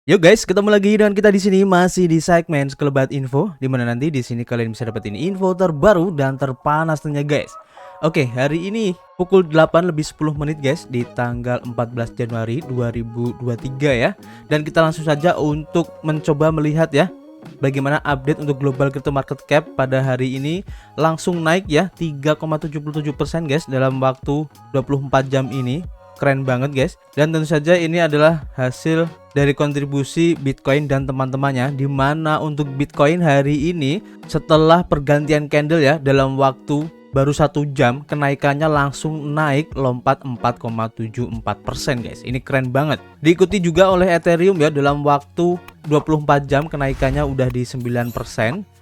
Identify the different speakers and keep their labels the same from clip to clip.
Speaker 1: Yuk guys, ketemu lagi dengan kita di sini masih di segmen Sekelebat Info, di mana nanti di sini kalian bisa dapetin info terbaru dan terpanas tentunya guys. Oke, hari ini pukul 8 lebih 10 menit guys di tanggal 14 Januari 2023 ya. Dan kita langsung saja untuk mencoba melihat ya bagaimana update untuk global crypto market cap pada hari ini langsung naik ya 3,77% guys dalam waktu 24 jam ini. Keren banget guys. Dan tentu saja ini adalah hasil dari kontribusi Bitcoin dan teman-temannya, di mana untuk Bitcoin hari ini setelah pergantian candle ya dalam waktu baru 1 jam kenaikannya langsung naik lompat 4,74% guys. Ini keren banget. Diikuti juga oleh Ethereum ya dalam waktu 24 jam kenaikannya udah di 9%.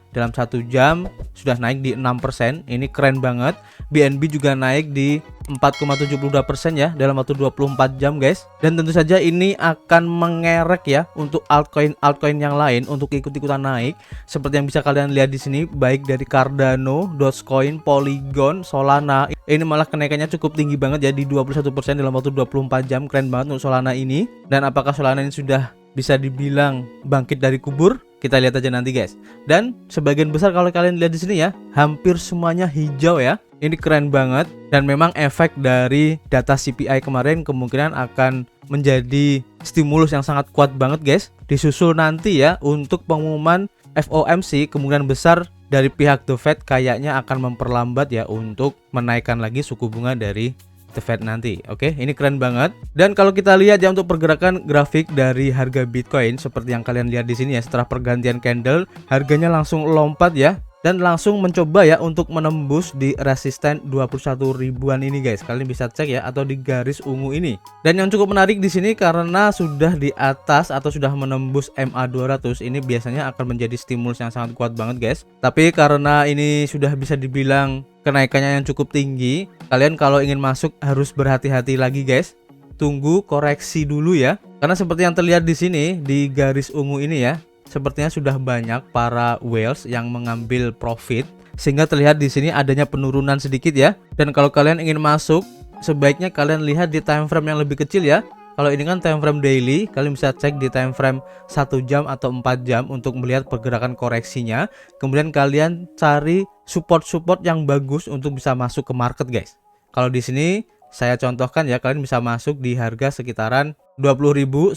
Speaker 1: Dalam 1 jam sudah naik di 6%. Ini keren banget. BNB juga naik di 4,72% ya dalam waktu 24 jam guys. Dan tentu saja ini akan mengerek ya untuk altcoin yang lain untuk ikut-ikutan naik. Seperti yang bisa kalian lihat di sini, baik dari Cardano, Dogecoin, Polygon, Solana. Ini malah kenaikannya cukup tinggi banget ya di 21% dalam waktu 24 jam. Keren banget untuk Solana ini. Dan apakah Solana ini sudah bisa dibilang bangkit dari kubur? Kita lihat aja nanti guys. Dan sebagian besar kalau kalian lihat di sini ya, hampir semuanya hijau ya. Ini keren banget. Dan memang efek dari data CPI kemarin kemungkinan akan menjadi stimulus yang sangat kuat banget guys. Disusul nanti ya untuk pengumuman FOMC, kemungkinan besar dari pihak The Fed kayaknya akan memperlambat ya untuk menaikkan lagi suku bunga dari The Fed nanti. Oke, ini keren banget. Dan kalau kita lihat ya untuk pergerakan grafik dari harga Bitcoin seperti yang kalian lihat di sini ya, setelah pergantian candle harganya langsung lompat ya dan langsung mencoba ya untuk menembus di resisten 21 ribuan ini guys. Kalian bisa cek ya atau di garis ungu ini. Dan yang cukup menarik di sini karena sudah di atas atau sudah menembus MA200, ini biasanya akan menjadi stimulus yang sangat kuat banget guys. Tapi karena ini sudah bisa dibilang kenaikannya yang cukup tinggi, kalian kalau ingin masuk harus berhati-hati lagi guys. Tunggu koreksi dulu ya. Karena seperti yang terlihat di sini di garis ungu ini ya, sepertinya sudah banyak para whales yang mengambil profit sehingga terlihat di sini adanya penurunan sedikit ya. Dan kalau kalian ingin masuk, sebaiknya kalian lihat di time frame yang lebih kecil ya. Kalau ini kan time frame daily, kalian bisa cek di time frame 1 jam atau 4 jam untuk melihat pergerakan koreksinya. Kemudian kalian cari support-support yang bagus untuk bisa masuk ke market guys. Kalau di sini saya contohkan ya, kalian bisa masuk di harga sekitaran 20.138.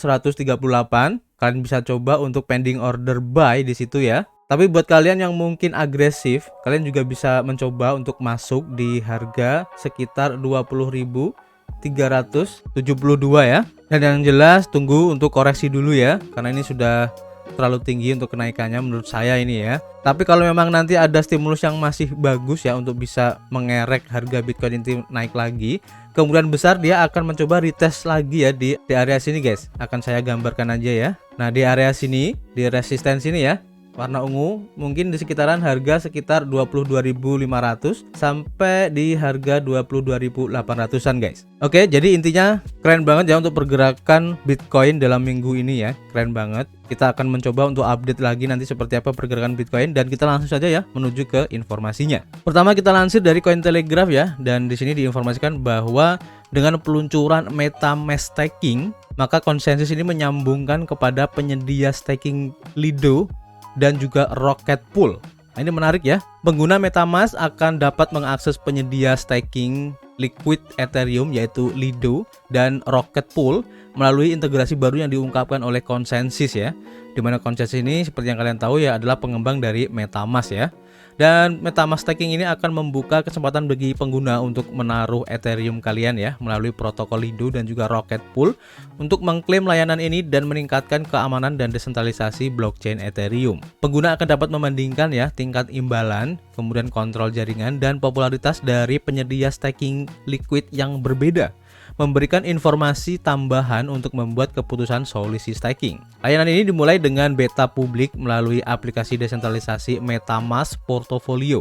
Speaker 1: Kalian bisa coba untuk pending order buy di situ ya. Tapi buat kalian yang mungkin agresif, kalian juga bisa mencoba untuk masuk di harga sekitar 20.372 ya. Dan yang jelas tunggu untuk koreksi dulu ya, karena ini sudah terlalu tinggi untuk kenaikannya menurut saya ini ya. Tapi kalau memang nanti ada stimulus yang masih bagus ya untuk bisa mengerek harga Bitcoin ini naik lagi, kemungkinan besar dia akan mencoba retest lagi ya di area sini guys. Akan saya gambarkan aja ya. Nah, di area sini, di resisten sini ya, warna ungu, mungkin di sekitaran harga sekitar 22.500 sampai di harga 22.800-an guys. Oke, jadi intinya keren banget ya untuk pergerakan Bitcoin dalam minggu ini ya. Keren banget. Kita akan mencoba untuk update lagi nanti seperti apa pergerakan Bitcoin, dan kita langsung saja ya menuju ke informasinya. Pertama kita lansir dari Cointelegraph ya, dan di sini diinformasikan bahwa dengan peluncuran MetaMask staking, maka konsensus ini menyambungkan kepada penyedia staking Lido dan juga Rocket Pool. Nah, ini menarik ya. Pengguna MetaMask akan dapat mengakses penyedia staking liquid Ethereum yaitu Lido dan Rocket Pool melalui integrasi baru yang diungkapkan oleh Consensus ya. Dimana Consensus ini seperti yang kalian tahu ya adalah pengembang dari MetaMask ya. Dan MetaMask staking ini akan membuka kesempatan bagi pengguna untuk menaruh Ethereum kalian ya melalui protokol Lido dan juga Rocket Pool untuk mengklaim layanan ini dan meningkatkan keamanan dan desentralisasi blockchain Ethereum. Pengguna akan dapat membandingkan ya tingkat imbalan, kemudian kontrol jaringan dan popularitas dari penyedia staking liquid yang berbeda, memberikan informasi tambahan untuk membuat keputusan solusi staking. Layanan ini dimulai dengan beta publik melalui aplikasi desentralisasi MetaMask Portfolio.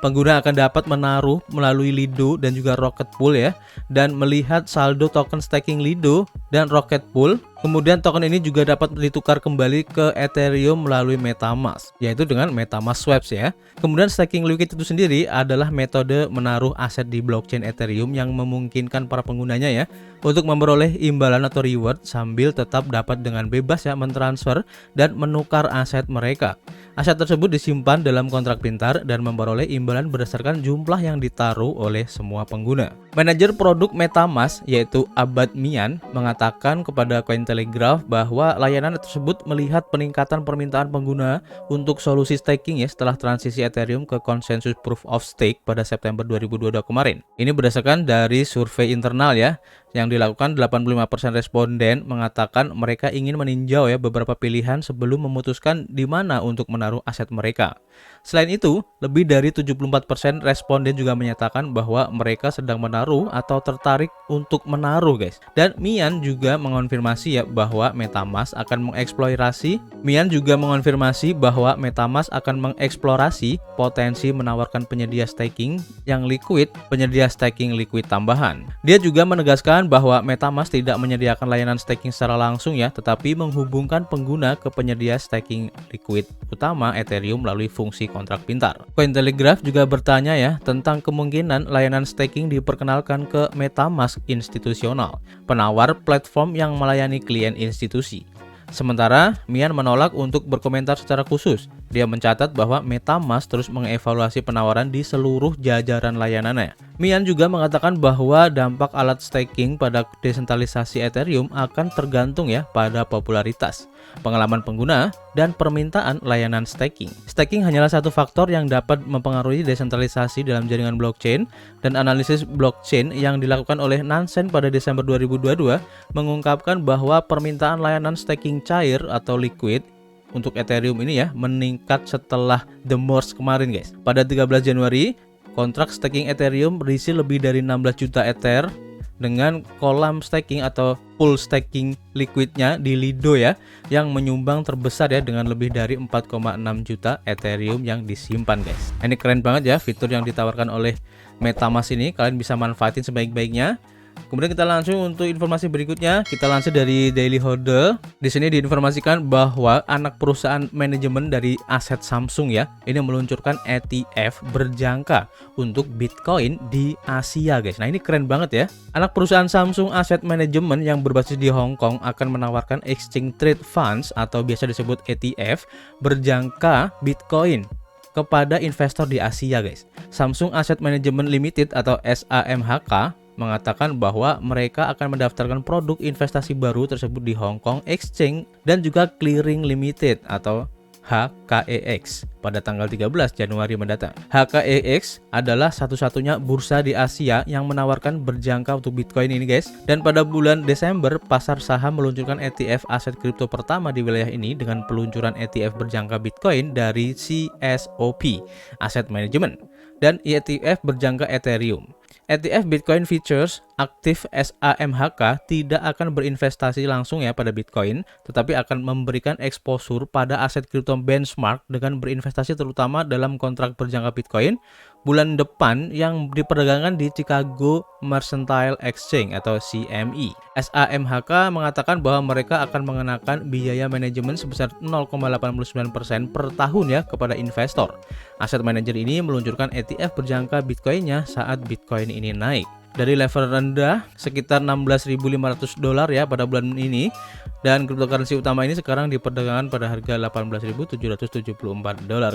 Speaker 1: Pengguna akan dapat menaruh melalui Lido dan juga Rocket Pool ya, dan melihat saldo token staking Lido dan Rocket Pool. Kemudian token ini juga dapat ditukar kembali ke Ethereum melalui MetaMask, yaitu dengan MetaMask Swaps ya. Kemudian staking liquid itu sendiri adalah metode menaruh aset di blockchain Ethereum yang memungkinkan para penggunanya ya untuk memperoleh imbalan atau reward sambil tetap dapat dengan bebas ya mentransfer dan menukar aset mereka. Aset tersebut disimpan dalam kontrak pintar dan memperoleh imbalan berdasarkan jumlah yang ditaruh oleh semua pengguna. Manajer produk MetaMask yaitu Abad Mian mengatakan kepada Cointelegraph bahwa layanan tersebut melihat peningkatan permintaan pengguna untuk solusi staking ya setelah transisi Ethereum ke konsensus proof of stake pada September 2022 kemarin. Ini berdasarkan dari survei internal ya yang dilakukan. 85% responden mengatakan mereka ingin meninjau ya beberapa pilihan sebelum memutuskan di mana untuk menaruh aset mereka. Selain itu, lebih dari 74% responden juga menyatakan bahwa mereka sedang menaruh atau tertarik untuk menaruh guys. Dan Mian juga mengonfirmasi ya bahwa MetaMask akan mengeksplorasi potensi menawarkan penyedia staking liquid tambahan. Dia juga menegaskan bahwa MetaMask tidak menyediakan layanan staking secara langsung ya, tetapi menghubungkan pengguna ke penyedia staking liquid utama Ethereum melalui fungsi kontrak pintar. Cointelegraph juga bertanya ya tentang kemungkinan layanan staking diperkenalkan ke MetaMask institusional, penawar platform yang melayani klien institusi. Sementara, Mian menolak untuk berkomentar secara khusus. Dia mencatat bahwa MetaMask terus mengevaluasi penawaran di seluruh jajaran layanannya. Mian juga mengatakan bahwa dampak alat staking pada desentralisasi Ethereum akan tergantung ya pada popularitas, pengalaman pengguna, dan permintaan layanan staking. Staking hanyalah satu faktor yang dapat mempengaruhi desentralisasi dalam jaringan blockchain, dan analisis blockchain yang dilakukan oleh Nansen pada Desember 2022 mengungkapkan bahwa permintaan layanan staking cair atau liquid untuk Ethereum ini ya meningkat setelah The Merge kemarin guys. Pada 13 Januari, kontrak staking Ethereum berisi lebih dari 16 juta Ether dengan kolam staking atau pool staking liquidnya di Lido ya yang menyumbang terbesar ya dengan lebih dari 4,6 juta Ethereum yang disimpan guys. Ini keren banget ya fitur yang ditawarkan oleh MetaMask ini, kalian bisa manfaatin sebaik-baiknya. Kemudian kita langsung untuk informasi berikutnya, kita lansir dari Daily Hodl. Di sini diinformasikan bahwa anak perusahaan manajemen dari aset Samsung ya, ini meluncurkan ETF berjangka untuk Bitcoin di Asia guys. Nah ini keren banget ya. Anak perusahaan Samsung Asset Management yang berbasis di Hong Kong akan menawarkan Exchange Trade Funds atau biasa disebut ETF berjangka Bitcoin kepada investor di Asia guys. Samsung Asset Management Limited atau SAMHK mengatakan bahwa mereka akan mendaftarkan produk investasi baru tersebut di Hong Kong Exchange dan juga Clearing Limited atau HKEX pada tanggal 13 Januari mendatang. HKEX adalah satu-satunya bursa di Asia yang menawarkan berjangka untuk Bitcoin ini guys. Dan pada bulan Desember, pasar saham meluncurkan ETF aset kripto pertama di wilayah ini dengan peluncuran ETF berjangka Bitcoin dari CSOP Asset Management dan ETF berjangka Ethereum. ETF Bitcoin Futures aktif SAMHK tidak akan berinvestasi langsung ya pada Bitcoin, tetapi akan memberikan exposure pada aset kripto benchmark dengan berinvestasi terutama dalam kontrak berjangka Bitcoin bulan depan yang diperdagangkan di Chicago Mercantile Exchange atau CME. SAMHK mengatakan bahwa mereka akan mengenakan biaya manajemen sebesar 0,89% per tahun ya kepada investor. Aset manajer ini meluncurkan ETF berjangka Bitcoinnya saat Bitcoin ini naik dari level rendah sekitar $16.500 ya pada bulan ini, dan cryptocurrency utama ini sekarang diperdagangkan pada harga $18.774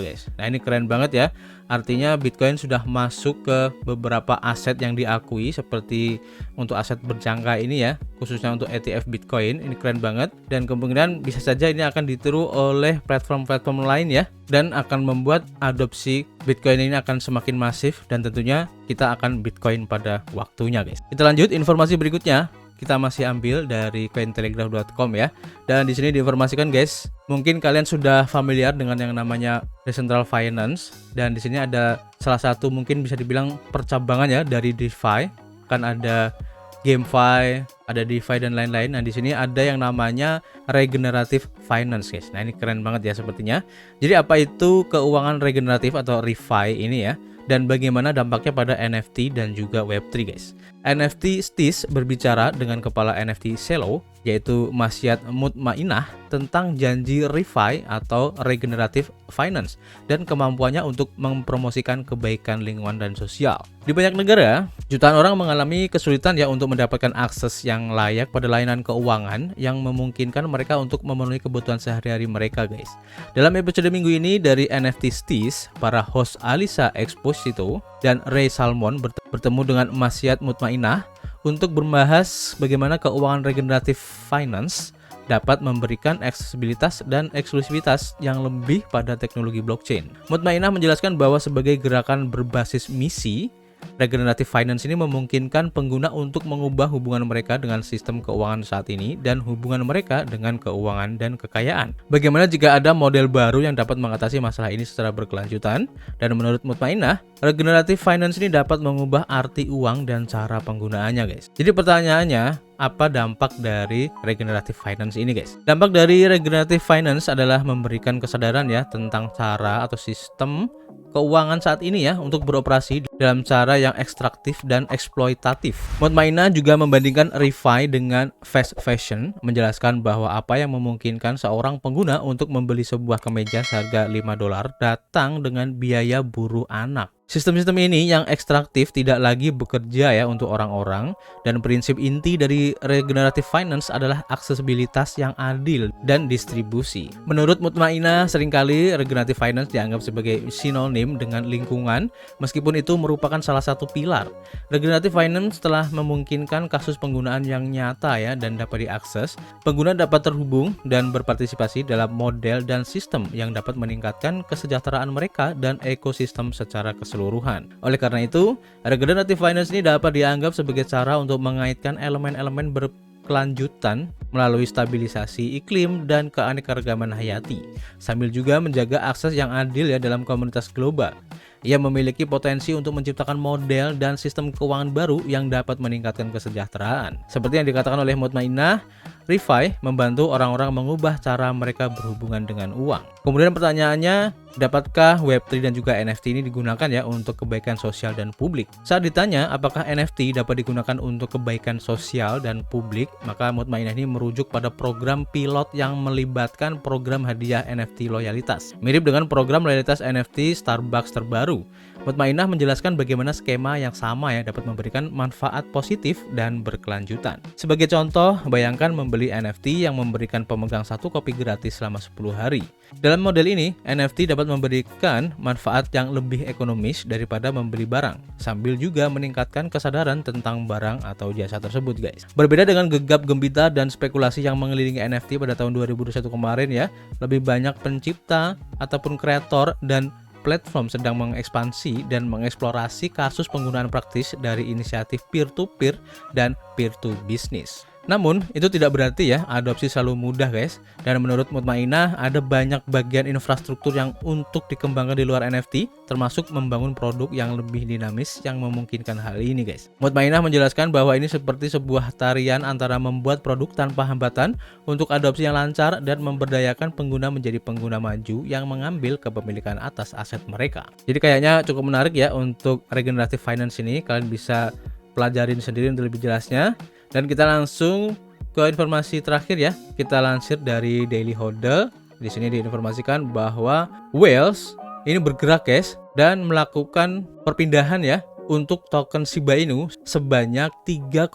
Speaker 1: guys. Nah ini keren banget ya, artinya Bitcoin sudah masuk ke beberapa aset yang diakui seperti untuk aset berjangka ini ya, khususnya untuk ETF Bitcoin. Ini keren banget dan kemungkinan bisa saja ini akan ditiru oleh platform-platform lain ya, dan akan membuat adopsi Bitcoin ini akan semakin masif dan tentunya kita akan Bitcoin pada waktunya guys. Kita lanjut informasi berikutnya. Kita masih ambil dari cointelegraph.com ya. Dan di sini diinformasikan guys, mungkin kalian sudah familiar dengan yang namanya Decentral Finance, dan di sini ada salah satu mungkin bisa dibilang percabangan ya dari DeFi. Kan ada GameFi, ada DeFi dan lain-lain. Nah, di sini ada yang namanya Regenerative Finance guys. Nah, ini keren banget ya sepertinya. Jadi apa itu keuangan regeneratif atau ReFi ini ya? dan bagaimana dampaknya pada NFT dan juga Web3 guys. NFT Steez berbicara dengan kepala NFT Celo, yaitu Masyad Mutmainah, tentang janji refi atau regenerative finance dan kemampuannya untuk mempromosikan kebaikan lingkungan dan sosial. Di banyak negara, jutaan orang mengalami kesulitan ya untuk mendapatkan akses yang layak pada layanan keuangan yang memungkinkan mereka untuk memenuhi kebutuhan sehari-hari mereka guys. Dalam episode minggu ini dari NFT Steez, para host Alisa Exposito dan Ray Salmon bertemu dengan Masyad Mutmainah untuk membahas bagaimana keuangan regeneratif finance dapat memberikan aksesibilitas dan eksklusivitas yang lebih pada teknologi blockchain. Mutmainah menjelaskan bahwa sebagai gerakan berbasis misi, regenerative finance ini memungkinkan pengguna untuk mengubah hubungan mereka dengan sistem keuangan saat ini dan hubungan mereka dengan keuangan dan kekayaan. Bagaimana jika ada model baru yang dapat mengatasi masalah ini secara berkelanjutan? Dan menurut Mutmainah, regenerative finance ini dapat mengubah arti uang dan cara penggunaannya guys. Jadi pertanyaannya, apa dampak dari regenerative finance ini guys? Dampak dari regenerative finance adalah memberikan kesadaran ya tentang cara atau sistem keuangan saat ini ya untuk beroperasi dalam cara yang ekstraktif dan eksploitatif. Mutmainah juga membandingkan refi dengan fast fashion, menjelaskan bahwa apa yang memungkinkan seorang pengguna untuk membeli sebuah kemeja seharga $5 datang dengan biaya buruh anak. Sistem-sistem ini yang ekstraktif tidak lagi bekerja ya untuk orang-orang, dan prinsip inti dari regenerative finance adalah aksesibilitas yang adil dan distribusi. Menurut Mutmainah, seringkali regenerative finance dianggap sebagai sinonim dengan lingkungan, meskipun itu merupakan salah satu pilar. Regenerative finance telah memungkinkan kasus penggunaan yang nyata ya dan dapat diakses. Pengguna dapat terhubung dan berpartisipasi dalam model dan sistem yang dapat meningkatkan kesejahteraan mereka dan ekosistem secara keseluruhan. Oleh karena itu, regenerative finance ini dapat dianggap sebagai cara untuk mengaitkan elemen-elemen berkelanjutan melalui stabilisasi iklim dan keanekaragaman hayati, sambil juga menjaga akses yang adil ya dalam komunitas global. Ia memiliki potensi untuk menciptakan model dan sistem keuangan baru yang dapat meningkatkan kesejahteraan. Seperti yang dikatakan oleh Mutmainah, refi membantu orang-orang mengubah cara mereka berhubungan dengan uang. Kemudian pertanyaannya, dapatkah Web3 dan juga NFT ini digunakan ya untuk kebaikan sosial dan publik? Saat ditanya apakah NFT dapat digunakan untuk kebaikan sosial dan publik, maka Mutmainah ini merujuk pada program pilot yang melibatkan program hadiah NFT loyalitas. Mirip dengan program loyalitas NFT Starbucks terbaru. Mutmainah menjelaskan bagaimana skema yang sama ya dapat memberikan manfaat positif dan berkelanjutan. Sebagai contoh, bayangkan membeli NFT yang memberikan pemegang satu kopi gratis selama 10 hari. Dalam model ini, NFT dapat memberikan manfaat yang lebih ekonomis daripada membeli barang, sambil juga meningkatkan kesadaran tentang barang atau jasa tersebut guys. Berbeda dengan gegap gempita dan spekulasi yang mengelilingi NFT pada tahun 2021 kemarin ya, lebih banyak pencipta ataupun kreator dan platform sedang mengekspansi dan mengeksplorasi kasus penggunaan praktis dari inisiatif peer-to-peer dan peer-to-business. Namun, itu tidak berarti ya adopsi selalu mudah guys. Dan menurut Mutmainah, ada banyak bagian infrastruktur yang untuk dikembangkan di luar NFT, termasuk membangun produk yang lebih dinamis yang memungkinkan hal ini guys. Mutmainah menjelaskan bahwa ini seperti sebuah tarian antara membuat produk tanpa hambatan untuk adopsi yang lancar dan memberdayakan pengguna menjadi pengguna maju yang mengambil kepemilikan atas aset mereka. Jadi kayaknya cukup menarik ya untuk regenerative finance ini, kalian bisa pelajarin sendiri untuk lebih jelasnya. Dan kita langsung ke informasi terakhir ya. Kita lansir dari Daily Hodl. Di sini diinformasikan bahwa Whales ini bergerak guys dan melakukan perpindahan ya untuk token Shiba Inu sebanyak 3,3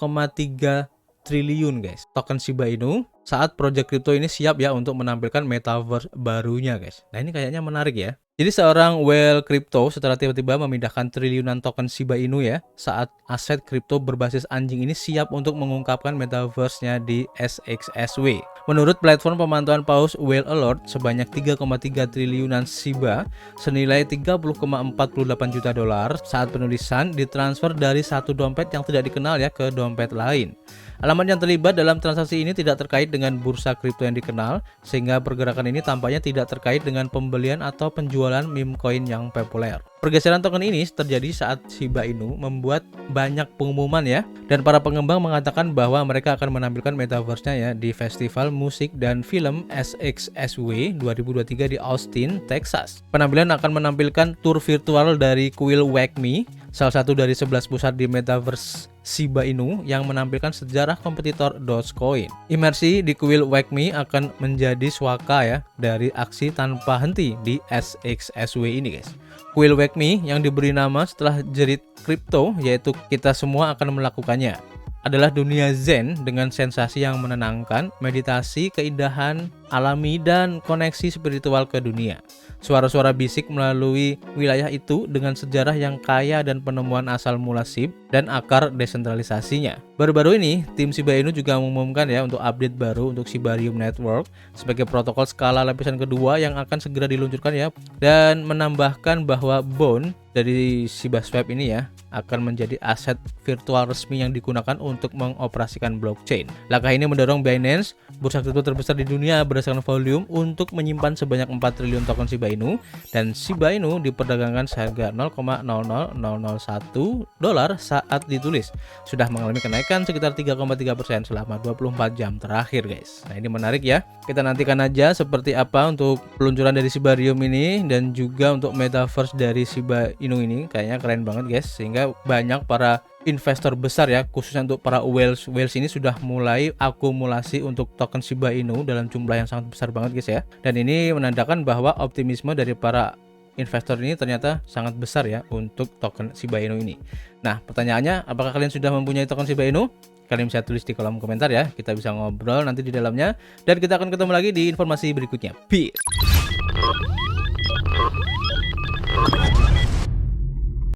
Speaker 1: triliun guys. Token Shiba Inu saat project crypto ini siap ya untuk menampilkan metaverse barunya guys. Nah, ini kayaknya menarik ya. Jadi seorang whale crypto setelah tiba-tiba memindahkan triliunan token Shiba Inu ya, saat aset kripto berbasis anjing ini siap untuk mengungkapkan metaverse-nya di SXSW. Menurut platform pemantauan paus Whale Alert, sebanyak 3,3 triliunan Shiba senilai 30,48 juta dolar saat penulisan ditransfer dari satu dompet yang tidak dikenal ya ke dompet lain. Alamat yang terlibat dalam transaksi ini tidak terkait dengan bursa kripto yang dikenal, sehingga pergerakan ini tampaknya tidak terkait dengan pembelian atau penjualan meme coin yang populer. Pergeseran token ini terjadi saat Shiba Inu membuat banyak pengumuman ya, dan para pengembang mengatakan bahwa mereka akan menampilkan metaverse-nya ya di festival musik dan film SXSW 2023 di Austin, Texas. Penampilan akan menampilkan tour virtual dari kuil Wake Me, salah satu dari 11 pusat di metaverse Shiba Inu yang menampilkan sejarah kompetitor Dogecoin. Imersi di kuil Wake Me akan menjadi swaka ya dari aksi tanpa henti di SXSW ini guys. Kuil Wake Me yang diberi nama setelah jerit kripto, yaitu kita semua akan melakukannya, adalah dunia zen dengan sensasi yang menenangkan, meditasi, keindahan alami, dan koneksi spiritual ke dunia. Suara-suara bisik melalui wilayah itu dengan sejarah yang kaya dan penemuan asal mula SHIB dan akar desentralisasinya. Baru-baru ini, tim Shiba Inu juga mengumumkan ya untuk update baru untuk Shibarium Network sebagai protokol skala lapisan kedua yang akan segera diluncurkan ya, dan menambahkan bahwa Bond dari Shiba Swap ini ya akan menjadi aset virtual resmi yang digunakan untuk mengoperasikan blockchain. Langkah ini mendorong Binance, bursa kripto terbesar di dunia berdasarkan volume, untuk menyimpan sebanyak 4 triliun token Shiba Inu, dan Shiba Inu diperdagangkan seharga $0,00001 saat ditulis. Sudah mengalami kenaikan sekitar 3,3% selama 24 jam terakhir guys. Nah, ini menarik ya. Kita nantikan aja seperti apa untuk peluncuran dari Shibarium ini dan juga untuk metaverse dari Shiba Inu ini. Kayaknya keren banget guys, sehingga banyak para investor besar ya, khususnya untuk para whales ini sudah mulai akumulasi untuk token Shiba Inu dalam jumlah yang sangat besar banget guys ya. Dan ini menandakan bahwa optimisme dari para investor ini ternyata sangat besar ya untuk token Shiba Inu ini. Nah, pertanyaannya, apakah kalian sudah mempunyai token Shiba Inu? Kalian bisa tulis di kolom komentar ya, kita bisa ngobrol nanti di dalamnya, dan kita akan ketemu lagi di informasi berikutnya. Peace.